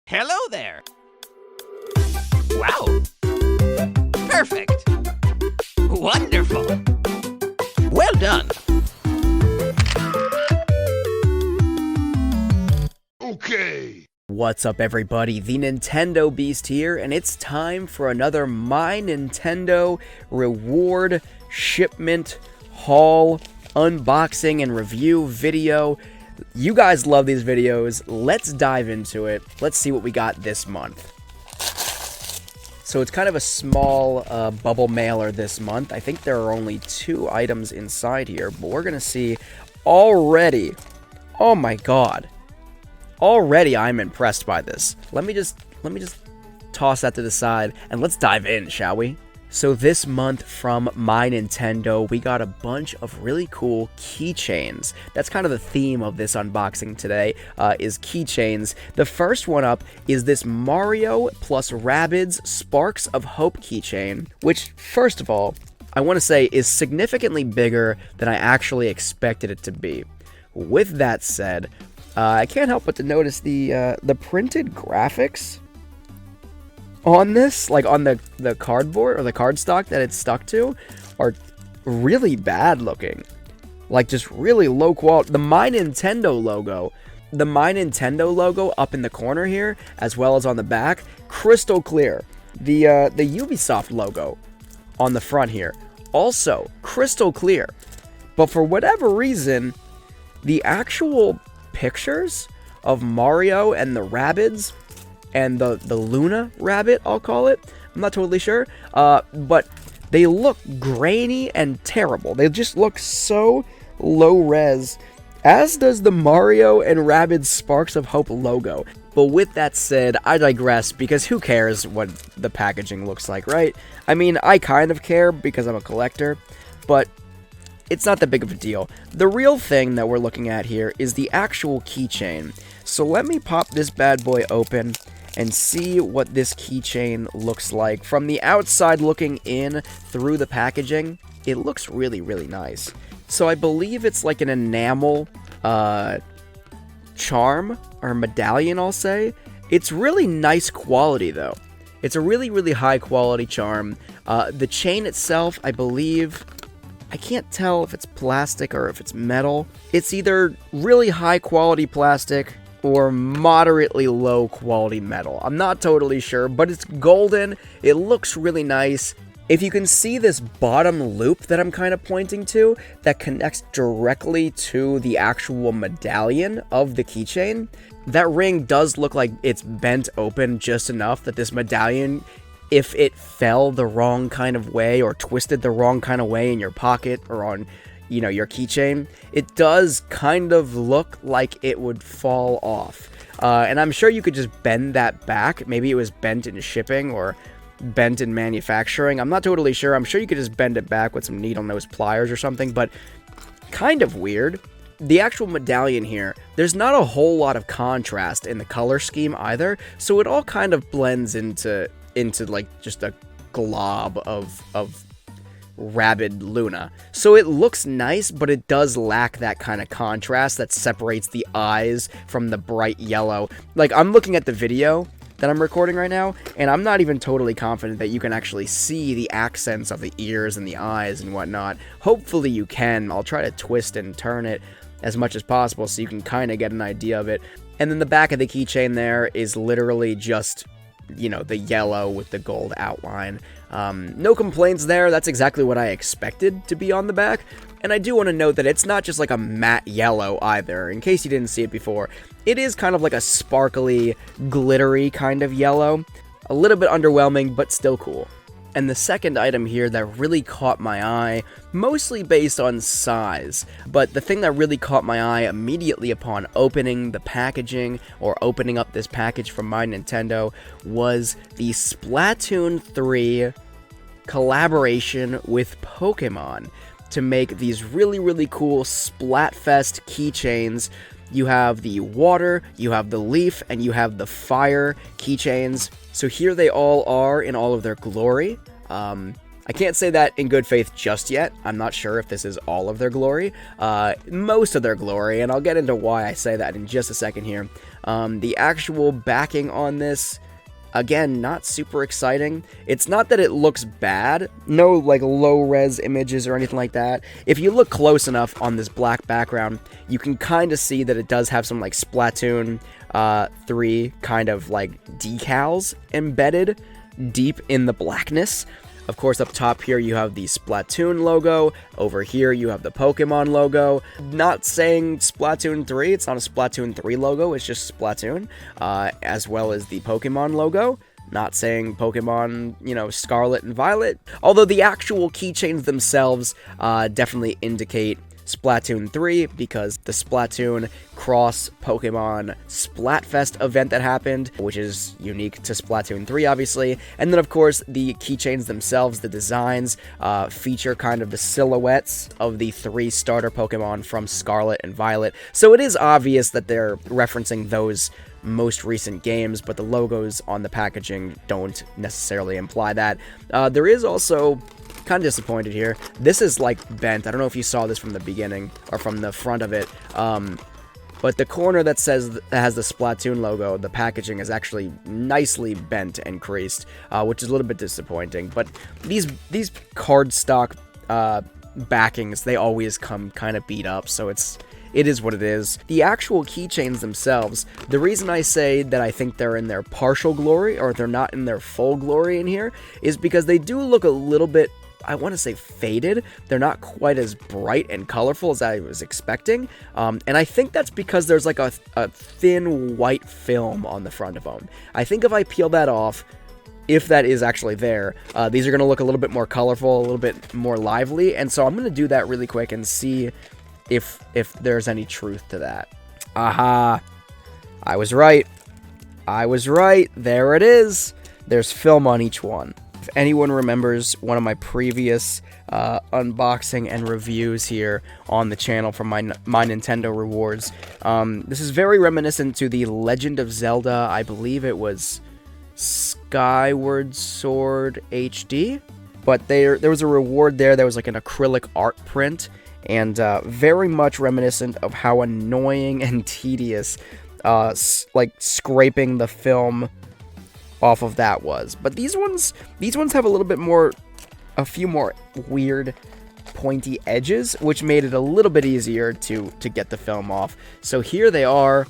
Hello there! Wow! Perfect! Wonderful! Well done! Okay! What's up, everybody? The Nintendo Beast here, and it's time for another My Nintendo reward shipment haul unboxing and review video. You guys love these videos. Let's dive into it. Let's see what we got this month. So it's kind of a small bubble mailer this month. I think there are only 2 items inside here, but we're gonna see already. Oh my god. Already I'm impressed by this. Let me just toss that to the side and let's dive in, shall we? So this month from My Nintendo, we got a bunch of really cool keychains. That's kind of the theme of this unboxing today, is keychains. The first one up is this Mario plus Rabbids Sparks of Hope keychain, which, first of all, I want to say is significantly bigger than I actually expected it to be. With that said, I can't help but to notice the printed graphics on this, like on the cardboard or the cardstock that it's stuck to, are really bad looking. Like just really low quality. The My Nintendo logo up in the corner here, as well as on the back, crystal clear. The Ubisoft logo on the front here, also crystal clear. But for whatever reason, the actual pictures of Mario and the Rabbids and the Luna Rabbit, I'll call it, I'm not totally sure, but they look grainy and terrible. They just look so low res, as does the Mario and Rabbids Sparks of Hope logo. But with that said, I digress, because who cares what the packaging looks like, right? I mean, I kind of care because I'm a collector, but it's not that big of a deal. The real thing that we're looking at here is the actual keychain. So let me pop this bad boy open and see what this keychain looks like. From the outside looking in through the packaging, it looks really, really nice. So I believe it's like an enamel charm or medallion, I'll say. It's really nice quality though. It's a really, really high quality charm. The chain itself, I believe, I can't tell if it's plastic or if it's metal. It's either really high quality plastic or moderately low quality metal. I'm not totally sure, but it's golden. It looks really nice. If you can see this bottom loop that I'm kind of pointing to, that connects directly to the actual medallion of the keychain, that ring does look like it's bent open just enough that this medallion, if it fell the wrong kind of way or twisted the wrong kind of way in your pocket or on, you know, your keychain, it does kind of look like it would fall off. And I'm sure you could just bend that back. Maybe it was bent in shipping or bent in manufacturing. I'm not totally sure. I'm sure you could just bend it back with some needle nose pliers or something, but kind of weird. The actual medallion here, there's not a whole lot of contrast in the color scheme either, so it all kind of blends into like just a glob of Rabbid Luna. So it looks nice, but it does lack that kind of contrast that separates the eyes from the bright yellow. Like, I'm looking at the video that I'm recording right now, and I'm not even totally confident that you can actually see the accents of the ears and the eyes and whatnot. Hopefully you can. I'll try to twist and turn it as much as possible so you can kind of get an idea of it. And then the back of the keychain there is literally just, you know, the yellow with the gold outline. No complaints there. That's exactly what I expected to be on the back. And I do want to note that it's not just like a matte yellow either, in case you didn't see it before. It is kind of like a sparkly, glittery kind of yellow. A little bit underwhelming, but still cool. And the second item here that really caught my eye, mostly based on size, but the thing that really caught my eye immediately upon opening the packaging, or opening up this package from My Nintendo, was the Splatoon 3 collaboration with Pokémon to make these really, really cool Splatfest keychains. You have the water, you have the leaf, and you have the fire keychains. So here they all are in all of their glory. I can't say that in good faith just yet. I'm not sure if this is all of their glory. Most of their glory, and I'll get into why I say that in just a second here. The actual backing on this, again, not super exciting. It's not that it looks bad. No, like, low-res images or anything like that. If you look close enough on this black background, you can kind of see that it does have some, like, Splatoon 3 kind of, like, decals embedded deep in the blackness. Of course, up top here, you have the Splatoon logo. Over here, you have the Pokémon logo. Not saying Splatoon 3. It's not a Splatoon 3 logo. It's just Splatoon, as well as the Pokémon logo. Not saying Pokemon, you know, Scarlet and Violet. Although the actual keychains themselves definitely indicate Splatoon 3, because the Splatoon cross Pokemon Splatfest event that happened, which is unique to Splatoon 3, obviously. And then, of course, the keychains themselves, the designs, feature kind of the silhouettes of the 3 starter Pokemon from Scarlet and Violet. So it is obvious that they're referencing those most recent games, but the logos on the packaging don't necessarily imply that. There is also... kind of disappointed here. This is, like, bent. I don't know if you saw this from the beginning or from the front of it, but the corner that has the Splatoon logo, the packaging is actually nicely bent and creased, which is a little bit disappointing. But these cardstock backings, they always come kind of beat up, so it is what it is. The actual keychains themselves, the reason I say that I think they're in their partial glory, or they're not in their full glory in here, is because they do look a little bit, I want to say, faded. They're not quite as bright and colorful as I was expecting, and I think that's because there's like a thin white film on the front of them. I think if I peel that off, if that is actually there, these are going to look a little bit more colorful, a little bit more lively, and so I'm going to do that really quick and see if there's any truth to that. Aha! I was right. I was right. There it is. There's film on each one. If anyone remembers one of my previous unboxing and reviews here on the channel from my Nintendo rewards, this is very reminiscent to the Legend of Zelda. I believe it was Skyward Sword HD, but there was a reward there that was like an acrylic art print, and very much reminiscent of how annoying and tedious like scraping the film off of that was. But these ones have a little bit more, a few more weird pointy edges, which made it a little bit easier to get the film off. So here they are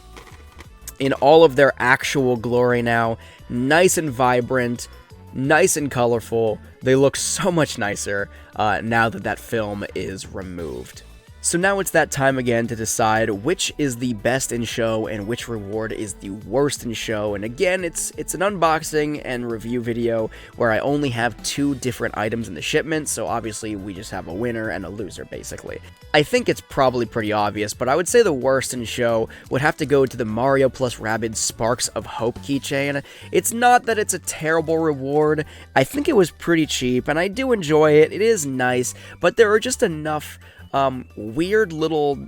in all of their actual glory now, nice and vibrant, nice and colorful. They look so much nicer now that film is removed. So now it's that time again to decide which is the best in show and which reward is the worst in show. And again, it's an unboxing and review video where I only have 2 different items in the shipment, so obviously we just have a winner and a loser, basically. I think it's probably pretty obvious, but I would say the worst in show would have to go to the Mario plus Rabbids Sparks of Hope keychain. It's not that it's a terrible reward. I think it was pretty cheap, and I do enjoy it. It is nice, but there are just enough weird little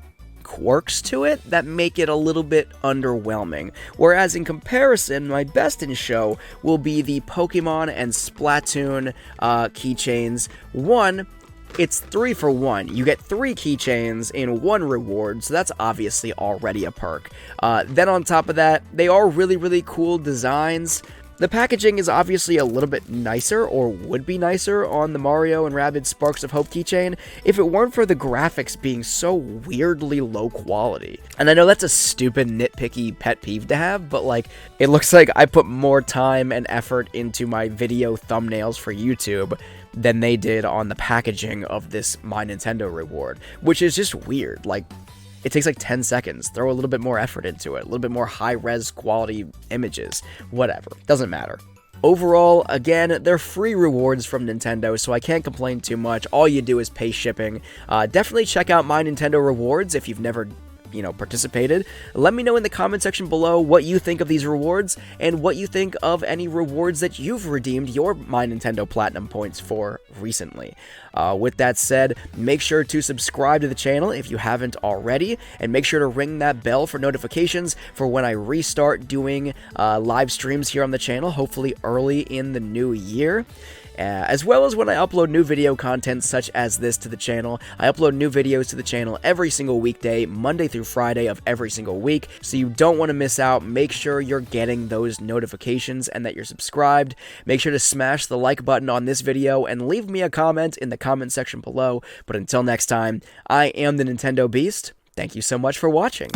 quirks to it that make it a little bit underwhelming. Whereas in comparison, my best in show will be the Pokemon and Splatoon keychains. One, it's 3 for 1. You get 3 keychains in 1 reward, so that's obviously already a perk. Then on top of that, they are really, really cool designs. The packaging is obviously a little bit nicer, or would be nicer, on the Mario and Rabbids Sparks of Hope keychain if it weren't for the graphics being so weirdly low quality. And I know that's a stupid, nitpicky pet peeve to have, but like, it looks like I put more time and effort into my video thumbnails for YouTube than they did on the packaging of this My Nintendo reward, which is just weird. Like, it takes like 10 seconds. Throw a little bit more effort into it, a little bit more high-res quality images, whatever. Doesn't matter. Overall, again, they're free rewards from Nintendo, so I can't complain too much. All you do is pay shipping. Definitely check out My Nintendo rewards if you've never participated. Let me know in the comment section below what you think of these rewards and what you think of any rewards that you've redeemed your My Nintendo Platinum points for recently. With that said, make sure to subscribe to the channel if you haven't already, and make sure to ring that bell for notifications for when I restart doing live streams here on the channel, hopefully early in the new year. as well as when I upload new video content such as this to the channel. I upload new videos to the channel every single weekday, Monday through Friday of every single week, so you don't want to miss out. Make sure you're getting those notifications and that you're subscribed. Make sure to smash the like button on this video and leave me a comment in the comment section below. But until next time, I am the Nintendo Beast. Thank you so much for watching.